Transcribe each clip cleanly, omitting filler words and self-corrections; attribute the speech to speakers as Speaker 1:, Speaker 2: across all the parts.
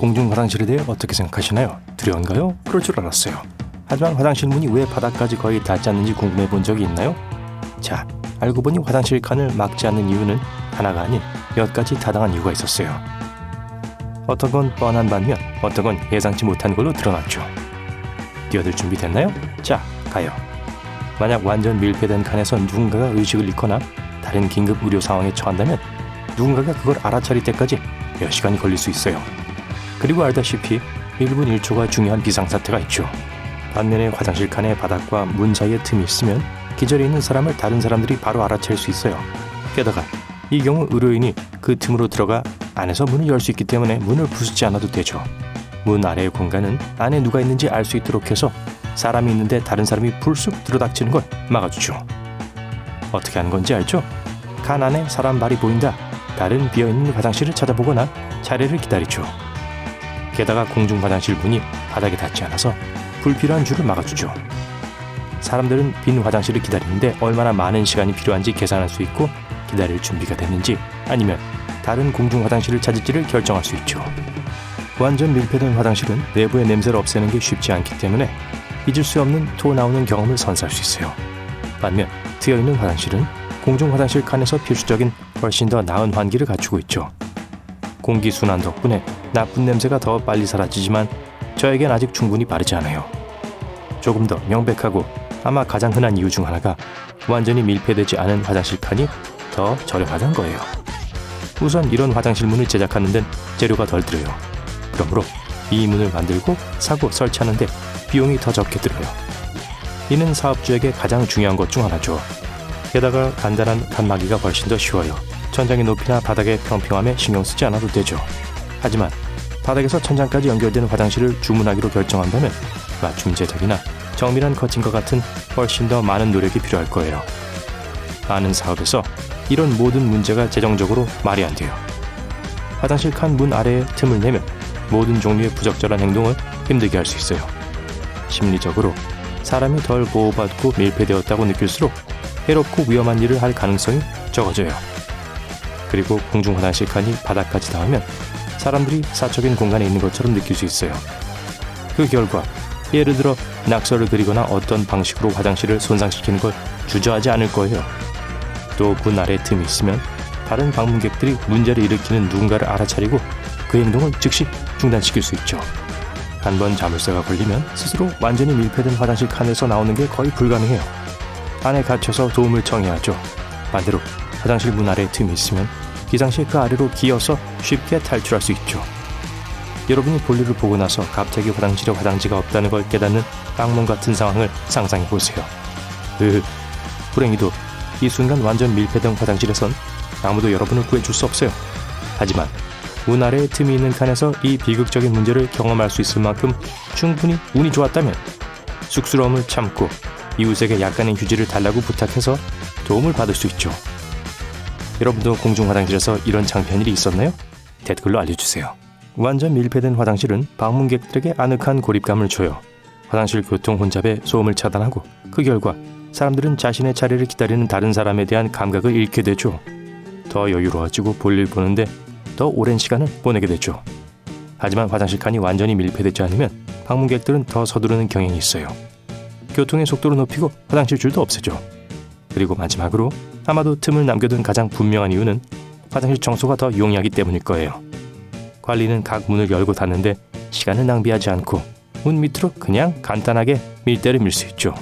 Speaker 1: 공중 화장실에 대해 어떻게 생각하시나요? 두려운가요? 그럴 줄 알았어요. 하지만 화장실 문이 왜 바닥까지 거의 닿지 않는지 궁금해 본 적이 있나요? 자, 알고 보니 화장실 칸을 막지 않는 이유는 하나가 아닌 몇 가지 타당한 이유가 있었어요. 어떤 건 뻔한 반면 어떤 건 예상치 못한 걸로 드러났죠. 뛰어들 준비 됐나요? 자, 가요. 만약 완전 밀폐된 칸에서 누군가가 의식을 잃거나 다른 긴급 의료 상황에 처한다면 누군가가 그걸 알아차릴 때까지 몇 시간이 걸릴 수 있어요. 그리고 알다시피 1분 1초가 중요한 비상사태가 있죠. 반면에 화장실 칸의 바닥과 문 사이에 틈이 있으면 기절해 있는 사람을 다른 사람들이 바로 알아챌 수 있어요. 게다가 이 경우 의료인이 그 틈으로 들어가 안에서 문을 열 수 있기 때문에 문을 부수지 않아도 되죠. 문 아래의 공간은 안에 누가 있는지 알 수 있도록 해서 사람이 있는데 다른 사람이 불쑥 들어닥치는 걸 막아주죠. 어떻게 하는 건지 알죠? 칸 안에 사람 발이 보인다. 다른 비어있는 화장실을 찾아보거나 차례를 기다리죠. 게다가 공중 화장실 문이 바닥에 닿지 않아서 불필요한 줄을 막아주죠. 사람들은 빈 화장실을 기다리는데 얼마나 많은 시간이 필요한지 계산할 수 있고 기다릴 준비가 됐는지 아니면 다른 공중 화장실을 찾을지를 결정할 수 있죠. 완전 밀폐된 화장실은 내부의 냄새를 없애는 게 쉽지 않기 때문에 잊을 수 없는 토 나오는 경험을 선사할 수 있어요. 반면 트여있는 화장실은 공중 화장실 칸에서 필수적인 훨씬 더 나은 환기를 갖추고 있죠. 공기순환 덕분에 나쁜 냄새가 더 빨리 사라지지만 저에겐 아직 충분히 바르지 않아요. 조금 더 명백하고 아마 가장 흔한 이유 중 하나가 완전히 밀폐되지 않은 화장실 칸이 더 저렴하다는 거예요. 우선 이런 화장실 문을 제작하는 데는 재료가 덜 들어요. 그러므로 이 문을 만들고 사고 설치하는 데 비용이 더 적게 들어요. 이는 사업주에게 가장 중요한 것 중 하나죠. 게다가 간단한 칸막이가 훨씬 더 쉬워요. 천장의 높이나 바닥의 평평함에 신경 쓰지 않아도 되죠. 하지만 바닥에서 천장까지 연결되는 화장실을 주문하기로 결정한다면 맞춤 제작이나 정밀한 커팅과 같은 훨씬 더 많은 노력이 필요할 거예요. 많은 사업에서 이런 모든 문제가 재정적으로 말이 안 돼요. 화장실 칸 문 아래에 틈을 내면 모든 종류의 부적절한 행동을 힘들게 할 수 있어요. 심리적으로 사람이 덜 보호받고 밀폐되었다고 느낄수록 해롭고 위험한 일을 할 가능성이 적어져요. 그리고 공중 화장실 칸이 바닥까지 닿으면 사람들이 사적인 공간에 있는 것처럼 느낄 수 있어요. 그 결과 예를 들어 낙서를 그리거나 어떤 방식으로 화장실을 손상시키는 걸 주저하지 않을 거예요. 또 문 아래에 틈이 있으면 다른 방문객들이 문제를 일으키는 누군가를 알아차리고 그 행동을 즉시 중단시킬 수 있죠. 한번 자물쇠가 걸리면 스스로 완전히 밀폐된 화장실 칸에서 나오는 게 거의 불가능해요. 안에 갇혀서 도움을 청해야죠. 반대로 화장실 문 아래에 틈이 있으면 비상시에 그 아래로 기어서 쉽게 탈출할 수 있죠. 여러분이 볼일을 보고 나서 갑자기 화장실에 화장지가 없다는 걸 깨닫는 악몽 같은 상황을 상상해 보세요. 불행히도 이 순간 완전 밀폐된 화장실에선 아무도 여러분을 구해줄 수 없어요. 하지만 문 아래에 틈이 있는 칸에서 이 비극적인 문제를 경험할 수 있을 만큼 충분히 운이 좋았다면 쑥스러움을 참고 이웃에게 약간의 휴지를 달라고 부탁해서 도움을 받을 수 있죠. 여러분도 공중 화장실에서 이런 장편일이 있었나요? 댓글로 알려주세요. 완전 밀폐된 화장실은 방문객들에게 아늑한 고립감을 줘요. 화장실 교통 혼잡에 소음을 차단하고 그 결과 사람들은 자신의 차례를 기다리는 다른 사람에 대한 감각을 잃게 되죠. 더 여유로워지고 볼일 보는데 더 오랜 시간을 보내게 되죠. 하지만 화장실 칸이 완전히 밀폐되지 않으면 방문객들은 더 서두르는 경향이 있어요. 교통의 속도를 높이고 화장실 줄도 없애죠. 그리고 마지막으로 아마도 틈을 남겨둔 가장 분명한 이유는 화장실 청소가 더 용이하기 때문일 거예요. 관리는 각 문을 열고 닫는데 시간을 낭비하지 않고 문 밑으로 그냥 간단하게 밀대를 밀 수 있죠.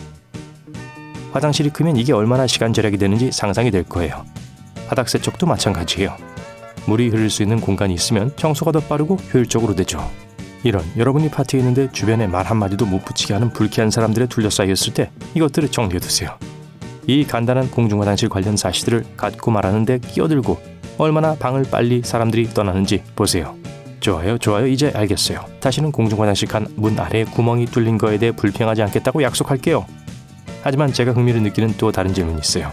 Speaker 1: 화장실이 크면 이게 얼마나 시간 절약이 되는지 상상이 될 거예요. 바닥 세척도 마찬가지예요. 물이 흐를 수 있는 공간이 있으면 청소가 더 빠르고 효율적으로 되죠. 이런 여러분이 파티에 있는데 주변에 말 한마디도 못 붙이게 하는 불쾌한 사람들에 둘러싸였을 때 이것들을 정리해두세요. 이 간단한 공중화장실 관련 사실들을 갖고 말하는데 끼어들고 얼마나 방을 빨리 사람들이 떠나는지 보세요. 좋아요. 이제 알겠어요. 다시는 공중화장실 칸 문 아래에 구멍이 뚫린 거에 대해 불평하지 않겠다고 약속할게요. 하지만 제가 흥미를 느끼는 또 다른 질문이 있어요.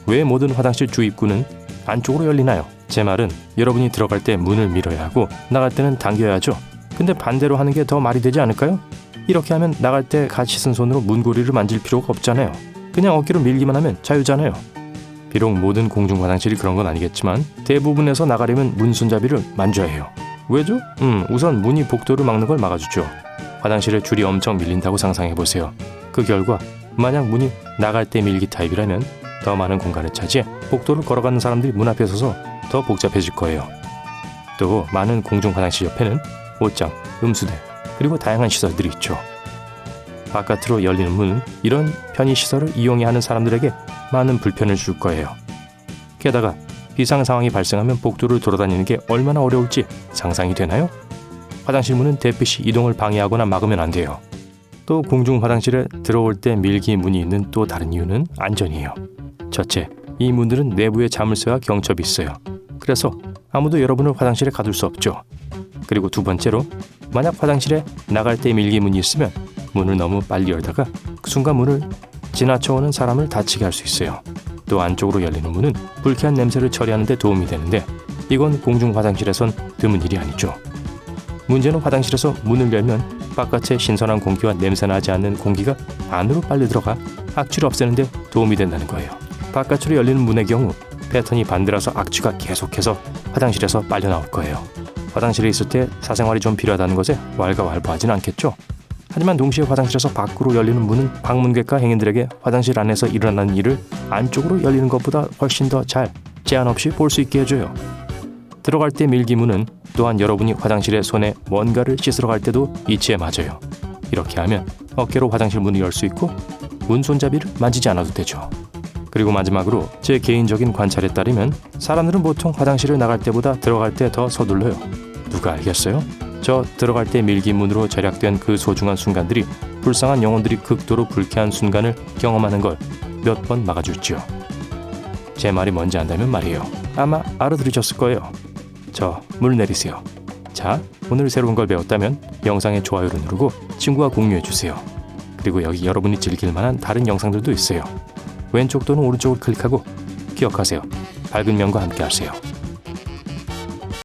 Speaker 1: 왜 모든 화장실 주 입구는 안쪽으로 열리나요? 제 말은 여러분이 들어갈 때 문을 밀어야 하고 나갈 때는 당겨야죠. 근데 반대로 하는 게 더 말이 되지 않을까요? 이렇게 하면 나갈 때 같이 쓴 손으로 문고리를 만질 필요가 없잖아요. 그냥 어깨로 밀기만 하면 자유잖아요. 비록 모든 공중 화장실이 그런 건 아니겠지만 대부분에서 나가려면 문 손잡이를 만져야 해요. 왜죠? 우선 문이 복도를 막는 걸 막아주죠. 화장실에 줄이 엄청 밀린다고 상상해보세요. 그 결과 만약 문이 나갈 때 밀기 타입이라면 더 많은 공간을 차지해 복도를 걸어가는 사람들이 문 앞에 서서 더 복잡해질 거예요. 또 많은 공중 화장실 옆에는 옷장, 음수대, 그리고 다양한 시설들이 있죠. 바깥으로 열리는 문은 이런 편의시설을 이용해야 하는 사람들에게 많은 불편을 줄 거예요. 게다가 비상 상황이 발생하면 복도를 돌아다니는 게 얼마나 어려울지 상상이 되나요? 화장실 문은 대피시 이동을 방해하거나 막으면 안 돼요. 또 공중 화장실에 들어올 때 밀기 문이 있는 또 다른 이유는 안전이에요. 첫째, 이 문들은 내부에 자물쇠와 경첩이 있어요. 그래서 아무도 여러분을 화장실에 가둘 수 없죠. 그리고 두 번째로, 만약 화장실에 나갈 때 밀기 문이 있으면 문을 너무 빨리 열다가 그 순간 문을 지나쳐오는 사람을 다치게 할 수 있어요. 또 안쪽으로 열리는 문은 불쾌한 냄새를 처리하는 데 도움이 되는데 이건 공중 화장실에선 드문 일이 아니죠. 문제는 화장실에서 문을 열면 바깥의 신선한 공기와 냄새나지 않는 공기가 안으로 빨리 들어가 악취를 없애는 데 도움이 된다는 거예요. 바깥으로 열리는 문의 경우 패턴이 반대라서 악취가 계속해서 화장실에서 빨려 나올 거예요. 화장실에 있을 때 사생활이 좀 필요하다는 것에 왈가왈부하진 않겠죠. 하지만 동시에 화장실에서 밖으로 열리는 문은 방문객과 행인들에게 화장실 안에서 일어나는 일을 안쪽으로 열리는 것보다 훨씬 더 잘, 제한 없이 볼 수 있게 해줘요. 들어갈 때 밀기 문은 또한 여러분이 화장실에 손에 뭔가를 씻으러 갈 때도 이치에 맞아요. 이렇게 하면 어깨로 화장실 문을 열 수 있고 문 손잡이를 만지지 않아도 되죠. 그리고 마지막으로 제 개인적인 관찰에 따르면 사람들은 보통 화장실을 나갈 때보다 들어갈 때 더 서둘러요. 누가 알겠어요? 저 들어갈 때 밀기 문으로 절약된 그 소중한 순간들이 불쌍한 영혼들이 극도로 불쾌한 순간을 경험하는 걸 몇 번 막아줄지요. 제 말이 뭔지 안다면 말이에요. 아마 알아들으셨을 거예요. 저 물 내리세요. 자, 오늘 새로운 걸 배웠다면 영상에 좋아요를 누르고 친구와 공유해주세요. 그리고 여기 여러분이 즐길 만한 다른 영상들도 있어요. 왼쪽 또는 오른쪽을 클릭하고 기억하세요. 밝은 면과 함께 하세요.